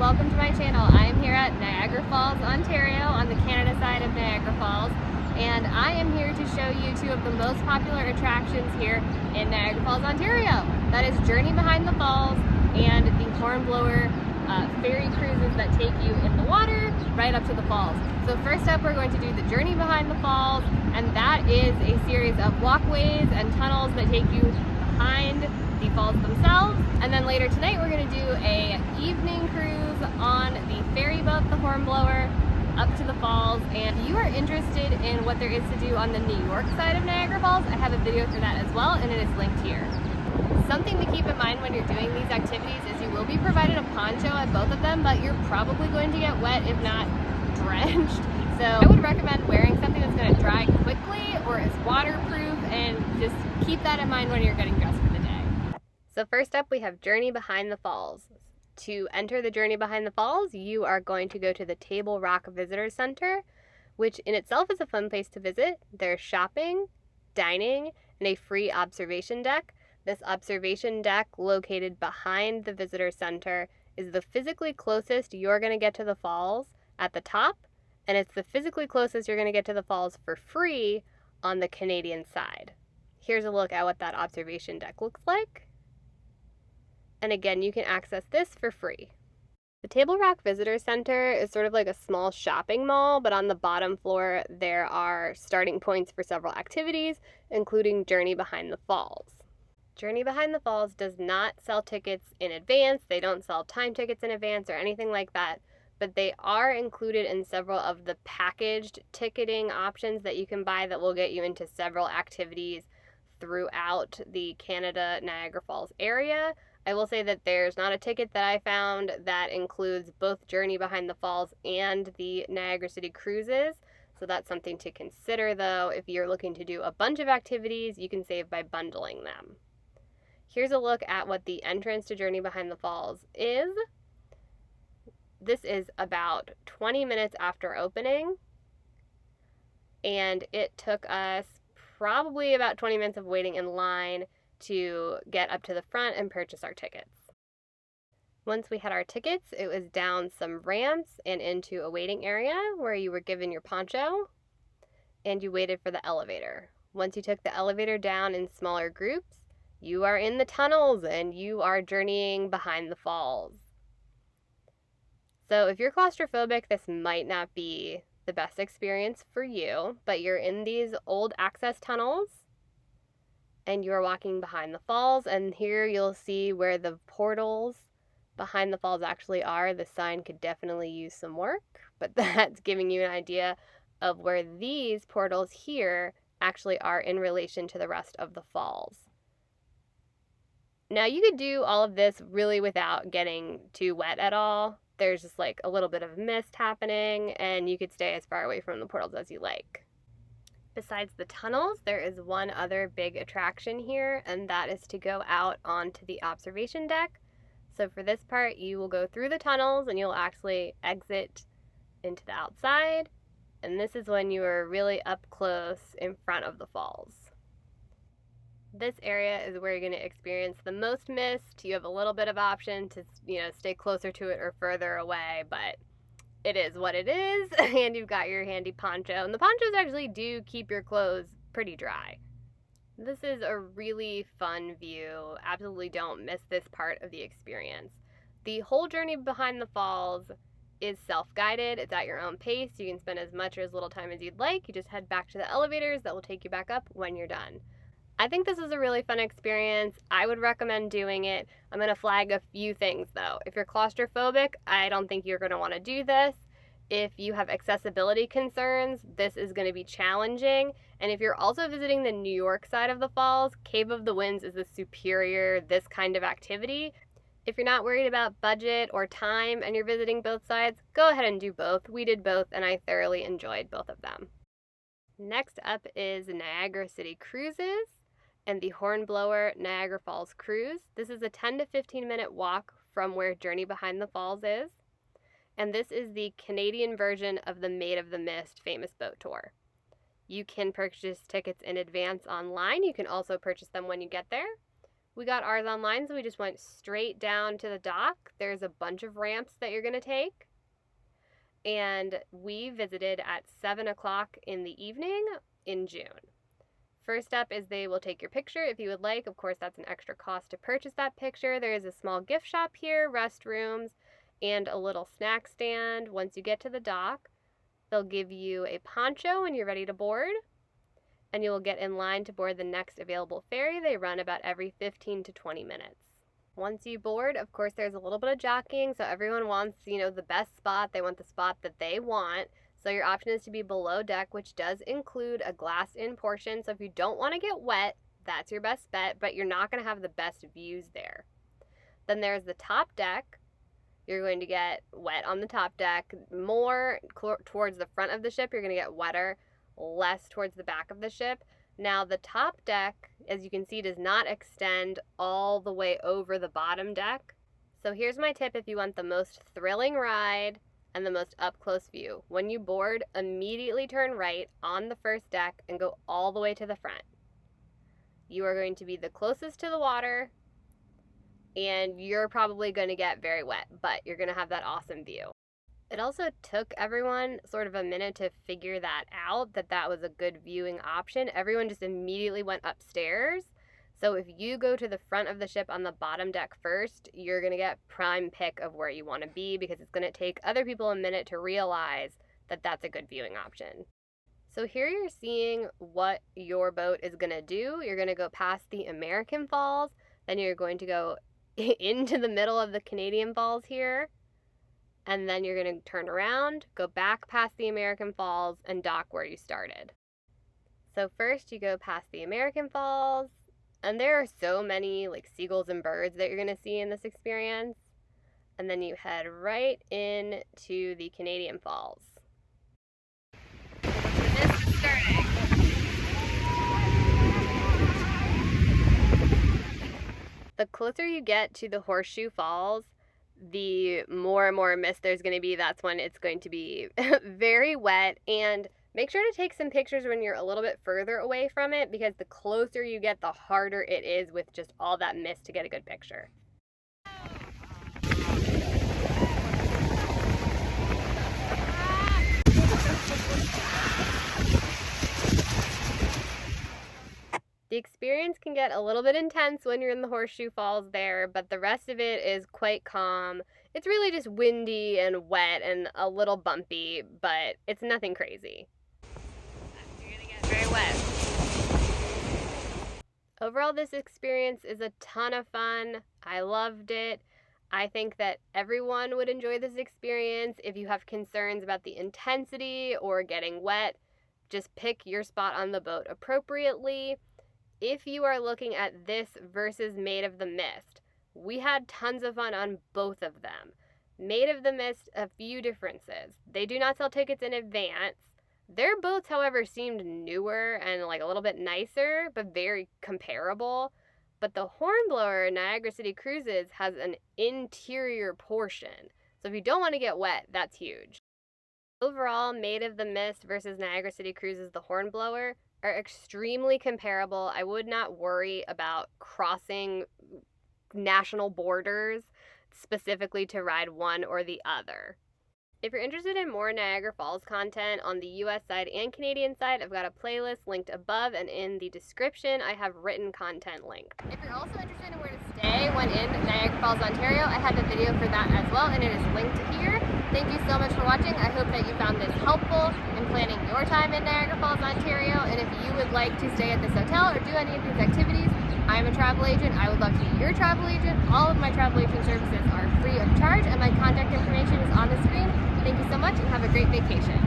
welcome to my channel. I am here at Niagara Falls, Ontario, on the Canada side of Niagara Falls, and I am here to show you two of the most popular attractions here in Niagara Falls, Ontario. That is Journey Behind the Falls and the Hornblower ferry cruises that take you in the water right up to the falls. So first up, we're going to do the Journey Behind the Falls, and that is a series of walkways and tunnels that take you behind the falls themselves. And then later tonight we're going to do a evening cruise on the ferry boat, the Hornblower, up to the falls. And if you are interested in what there is to do on the New York side of Niagara Falls, I have a video for that as well, and it is linked here. Something to keep in mind when you're doing these activities is you will be provided a poncho at both of them, but you're probably going to get wet, if not drenched. So I would recommend wearing something that's going to dry quickly or is waterproof, and just keep that in mind when you're getting dressed for the day. So first up, we have Journey Behind the Falls. To enter the Journey Behind the Falls, you are going to go to the Table Rock Visitor Center, which in itself is a fun place to visit. There's shopping, dining, and a free observation deck. This observation deck, located behind the visitor center, is the physically closest you're going to get to the falls at the top, and it's the physically closest you're going to get to the falls for free on the Canadian side. Here's a look at what that observation deck looks like. And again, you can access this for free. The Table Rock Visitor Center is sort of like a small shopping mall, but on the bottom floor there are starting points for several activities, including Journey Behind the Falls. Journey Behind the Falls does not sell tickets in advance. They don't sell time tickets in advance or anything like that, but they are included in several of the packaged ticketing options that you can buy that will get you into several activities throughout the Canada Niagara Falls area. I will say that there's not a ticket that I found that includes both Journey Behind the Falls and the Niagara City cruises. So that's something to consider, though. If you're looking to do a bunch of activities, you can save by bundling them. Here's a look at what the entrance to Journey Behind the Falls is. This is about 20 minutes after opening, and it took us probably about 20 minutes of waiting in line to get up to the front and purchase our tickets. Once we had our tickets, it was down some ramps and into a waiting area where you were given your poncho and you waited for the elevator. Once you took the elevator down in smaller groups, you are in the tunnels and you are journeying behind the falls. So if you're claustrophobic, this might not be the best experience for you, but you're in these old access tunnels and you're walking behind the falls, and here you'll see where the portals behind the falls actually are. The sign could definitely use some work, but that's giving you an idea of where these portals here actually are in relation to the rest of the falls. Now, you could do all of this really without getting too wet at all. There's just like a little bit of mist happening, and you could stay as far away from the portals as you like. Besides the tunnels, there is one other big attraction here, and that is to go out onto the observation deck. So for this part, you will go through the tunnels and you'll actually exit into the outside, and this is when you are really up close in front of the falls. This area is where you're going to experience the most mist. You have a little bit of option to, stay closer to it or further away, but it is what it is, and you've got your handy poncho. And the ponchos actually do keep your clothes pretty dry. This is a really fun view. Absolutely don't miss this part of the experience. The whole Journey Behind the Falls is self-guided. It's at your own pace. You can spend as much or as little time as you'd like. You just head back to the elevators that will take you back up when you're done. I think this is a really fun experience. I would recommend doing it. I'm going to flag a few things, though. If you're claustrophobic, I don't think you're going to want to do this. If you have accessibility concerns, this is going to be challenging. And if you're also visiting the New York side of the falls, Cave of the Winds is the superior this kind of activity. If you're not worried about budget or time and you're visiting both sides, go ahead and do both. We did both, and I thoroughly enjoyed both of them. Next up is Niagara City Cruises and the Hornblower Niagara Falls Cruise. This is a 10 to 15 minute walk from where Journey Behind the Falls is. And this is the Canadian version of the Maid of the Mist famous boat tour. You can purchase tickets in advance online. You can also purchase them when you get there. We got ours online, so we just went straight down to the dock. There's a bunch of ramps that you're going to take. And we visited at 7 o'clock in the evening in June. First up is they will take your picture if you would like. Of course, that's an extra cost to purchase that picture. There is a small gift shop here, restrooms, and a little snack stand. Once you get to the dock, they'll give you a poncho when you're ready to board, and you will get in line to board the next available ferry. They run about every 15 to 20 minutes. Once you board, of course, there's a little bit of jockeying, so everyone wants, the best spot. They want the spot that they want. So your option is to be below deck, which does include a glassed-in portion. So if you don't want to get wet, that's your best bet, but you're not going to have the best views there. Then there's the top deck. You're going to get wet on the top deck. More towards the front of the ship, you're going to get wetter, less towards the back of the ship. Now, the top deck, as you can see, does not extend all the way over the bottom deck. So here's my tip if you want the most thrilling ride and the most up-close view. When you board, immediately turn right on the first deck and go all the way to the front. You are going to be the closest to the water, and you're probably going to get very wet, but you're going to have that awesome view. It also took everyone sort of a minute to figure that out, that was a good viewing option. Everyone just immediately went upstairs. So if you go to the front of the ship on the bottom deck first, you're going to get prime pick of where you want to be, because it's going to take other people a minute to realize that that's a good viewing option. So here you're seeing what your boat is going to do. You're going to go past the American Falls, then you're going to go into the middle of the Canadian Falls here, and then you're going to turn around, go back past the American Falls, and dock where you started. So first you go past the American Falls, and there are so many seagulls and birds that you're going to see in this experience. And then you head right into the Canadian Falls. This is starting. The closer you get to the Horseshoe Falls, the more and more mist there's going to be. That's when it's going to be very wet, and make sure to take some pictures when you're a little bit further away from it, because the closer you get, the harder it is with just all that mist to get a good picture. The experience can get a little bit intense when you're in the Horseshoe Falls there, but the rest of it is quite calm. It's really just windy and wet and a little bumpy, but it's nothing crazy. You're gonna get very wet. Overall, this experience is a ton of fun. I loved it. I think that everyone would enjoy this experience. If you have concerns about the intensity or getting wet, just pick your spot on the boat appropriately. If you are looking at this versus Maid of the Mist, we had tons of fun on both of them. Maid of the Mist, a few differences. They do not sell tickets in advance. Their boats, however, seemed newer and a little bit nicer, but very comparable. But the Hornblower Niagara City Cruises has an interior portion. So if you don't want to get wet, that's huge. Overall, Maid of the Mist versus Niagara City Cruises, the Hornblower, are extremely comparable. I would not worry about crossing national borders specifically to ride one or the other. If you're interested in more Niagara Falls content on the US side and Canadian side, I've got a playlist linked above, and in the description I have written content linked. If you're also interested in where to stay when in Niagara Falls, Ontario, I have a video for that as well, and it is linked here. Thank you so much for watching. I hope that you found this helpful in planning your time in Niagara Falls, Ontario, and if you would like to stay at this hotel or do any of these activities, I'm a travel agent. I would love to be your travel agent. All of my travel agent services are free of charge, and my contact information is on the screen. Thank you so much, and have a great vacation.